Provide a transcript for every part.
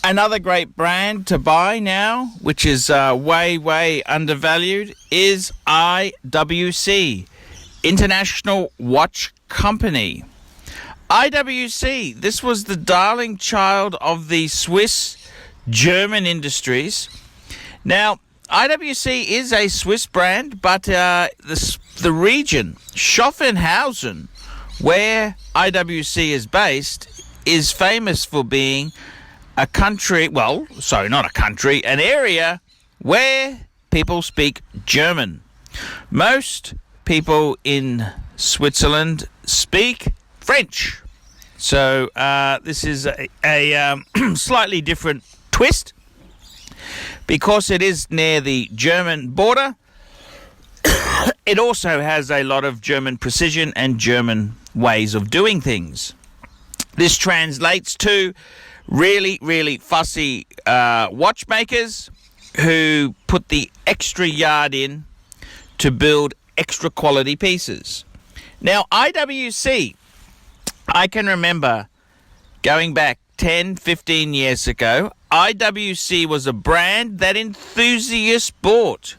Another great brand to buy now, which is way undervalued, is IWC, International Watch Company. IWC, this was the darling child of the Swiss German industries. Now, IWC is a Swiss brand, but the region, Schaffhausen, where IWC is based, is famous for being an area where people speak German. Most people in Switzerland speak French. So this is a slightly different twist because it is near the German border. It also has a lot of German precision and German ways of doing things. This translates to really fussy watchmakers who put the extra yard in to build extra quality pieces. Now, IWC, I can remember going back 10, 15 years ago, IWC was a brand that enthusiasts bought.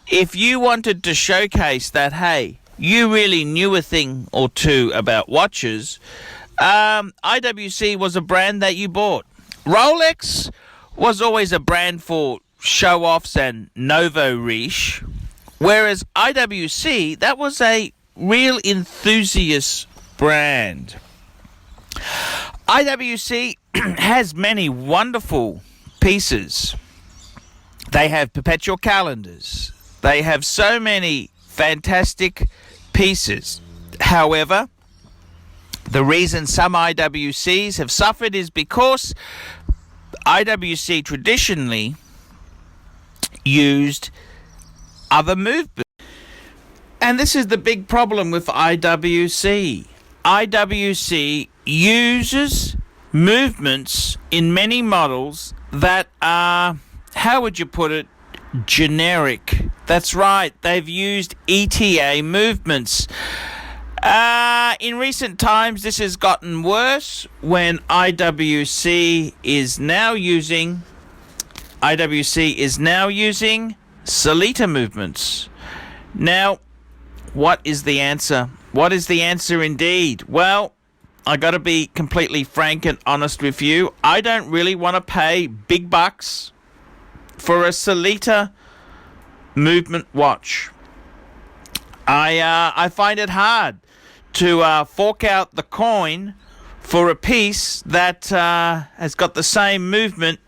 If you wanted to showcase that, hey, you really knew a thing or two about watches, IWC was a brand that you bought. Rolex was always a brand for show-offs and nouveau riche, whereas IWC, that was a real enthusiast brand. IWC has many wonderful pieces. They have perpetual calendars. They have so many fantastic pieces. However, the reason some IWCs have suffered is because IWC traditionally used other movements. And this is the big problem with IWC. IWC uses movements in many models that are, how would you put it, generic. That's right, they've used ETA movements. In recent times, this has gotten worse when IWC is now using Salita movements. Now, what is the answer? What is the answer indeed? Well, I got to be completely frank and honest with you. I don't really want to pay big bucks for a Salita movement watch. I find it hard to fork out the coin for a piece that has got the same movement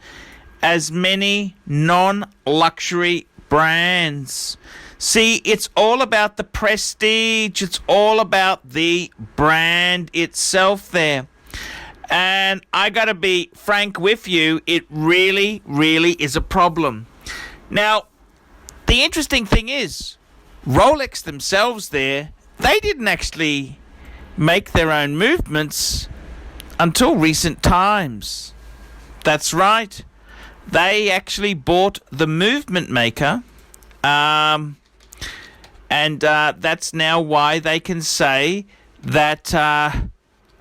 as many non-luxury brands. See, it's all about the prestige. It's all about the brand itself there. And I got to be frank with you, it really is a problem. Now, the interesting thing is, Rolex themselves there, they didn't actually make their own movements until recent times. That's right. They actually bought the movement maker, and that's now why they can say that,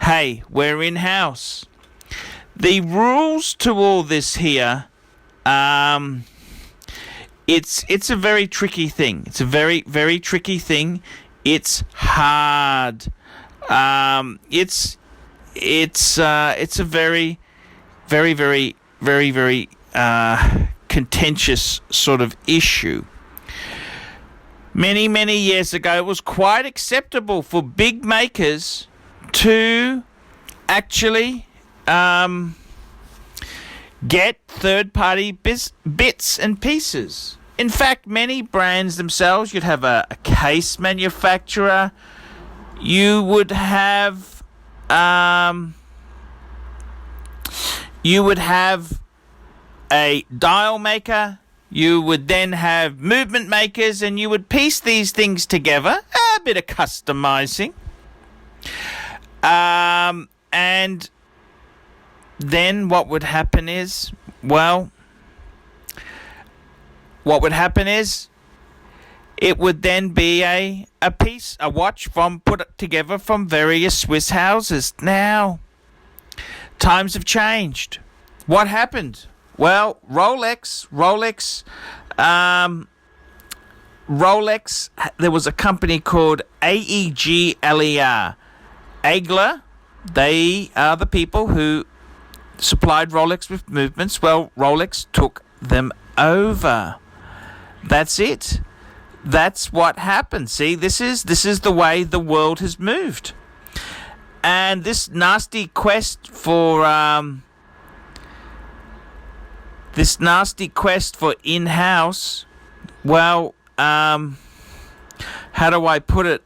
hey, we're in-house. The rules to all this here, it's a very tricky thing. It's a very tricky thing. It's hard. It's a very contentious sort of issue. Many years ago, it was quite acceptable for big makers to actually get third-party bits and pieces. In fact, many brands themselves, you'd have a case manufacturer, you would have a dial maker, you would then have movement makers, and you would piece these things together, a bit of customizing. And then what would happen is, it would then be a watch put together from various Swiss houses. Now, times have changed. What happened? Well, Rolex, there was a company called AEGLER. Agler, they are the people who supplied Rolex with movements. Well, Rolex took them over. That's it. That's what happened. See, this is the way the world has moved. And this nasty quest for in-house, well, how do I put it?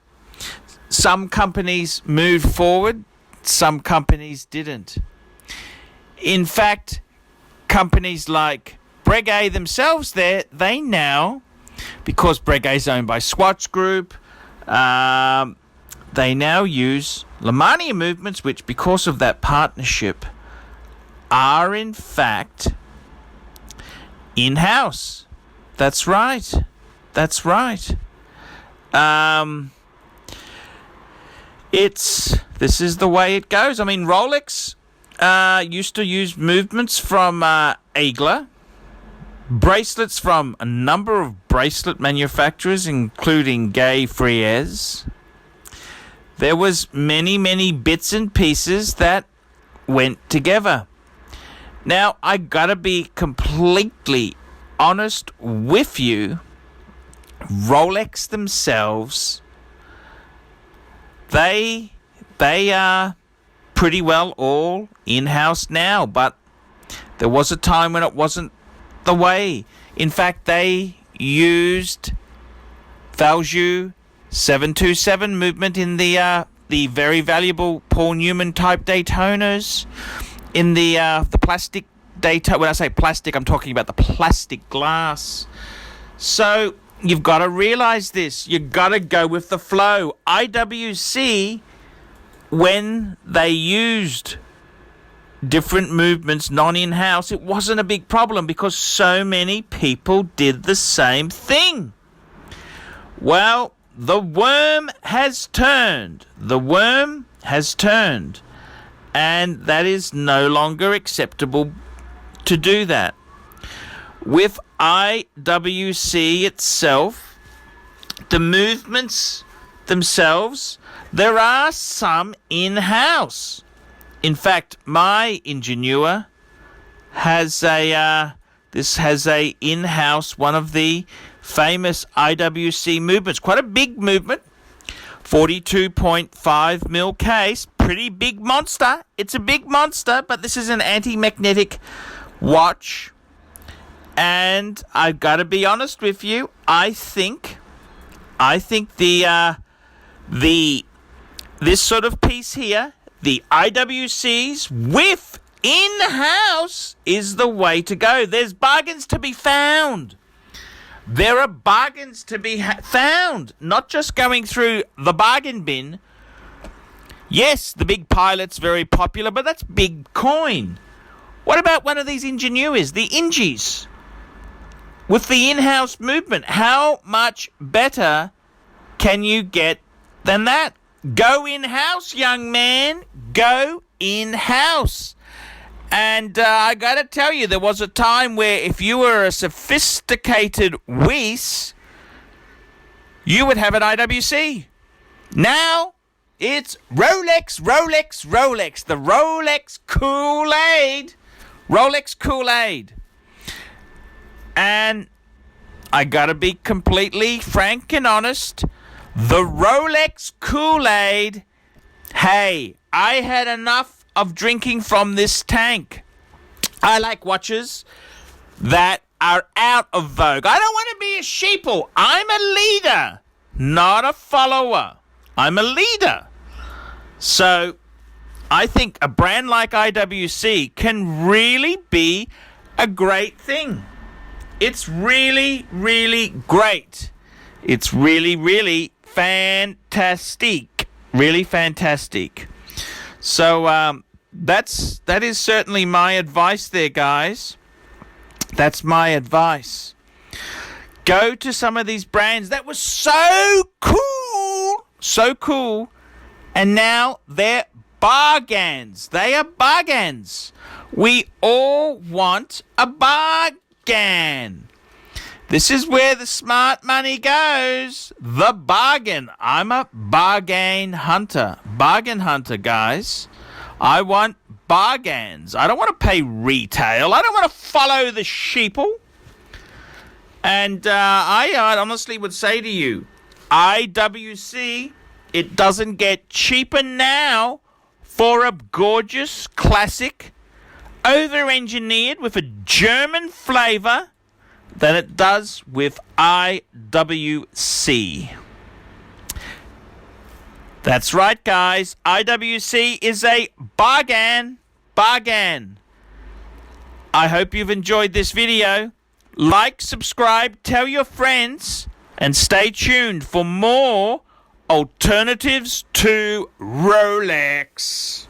Some companies moved forward, some companies didn't. In fact, companies like Breguet themselves, they now, because Breguet is owned by Swatch Group, they now use OMMANEY movements, which, because of that partnership, are in fact in-house. That's right. This is the way it goes. I mean, Rolex used to use movements from Agler, bracelets from a number of bracelet manufacturers, including Gay Fries. There was many bits and pieces that went together. Now, I gotta be completely honest with you. Rolex themselves, they are pretty well all in-house now, but there was a time when it wasn't the way. In fact, they used Valjoux 727 movement in the very valuable Paul Newman type Daytonas, in the plastic Daytona. When I say plastic, I'm talking about the plastic glass. So you've got to realize this. You've got to go with the flow. IWC, when they used different movements non-in-house, it wasn't a big problem because so many people did the same thing. Well, the worm has turned. And that is no longer acceptable to do that. With IWC itself, the movements themselves, there are some in-house. In fact, my Ingenieur has a in-house, one of the famous IWC movements, quite a big movement, 42.5 mil case, pretty big monster. It's a big monster, but this is an anti-magnetic watch. And I've got to be honest with you, I think this sort of piece here, the IWCs with in-house, is the way to go. There's bargains to be found. There are bargains to be found, not just going through the bargain bin. Yes, the big Pilot's very popular, but that's big coin. What about one of these Ingenieurs, the Ingies, with the in-house movement? How much better can you get than that? Go in-house, young man. Go in-house. And I got to tell you, there was a time where if you were a sophisticated Weiss, you would have an IWC. Now, it's Rolex. The Rolex Kool-Aid. Rolex Kool-Aid. And I got to be completely frank and honest. The Rolex Kool-Aid, hey, I had enough of drinking from this tank. I like watches that are out of vogue. I don't want to be a sheeple. I'm a leader, not a follower. I'm a leader. So I think a brand like IWC can really be a great thing. It's really, really great. It's really, really fantastic. Really fantastic. So that is certainly my advice there, guys. That's my advice. Go to some of these brands that were so cool, and now they're bargains. They are bargains. We all want a bargain. This is where the smart money goes. The bargain. I'm a bargain hunter. Bargain hunter, guys. I want bargains. I don't want to pay retail. I don't want to follow the sheeple. And I honestly would say to you, IWC, it doesn't get cheaper now for a gorgeous classic, over-engineered with a German flavour than it does with IWC. That's right, guys. IWC is a bargain. Bargain. I hope you've enjoyed this video. Like, subscribe, tell your friends, and stay tuned for more alternatives to Rolex.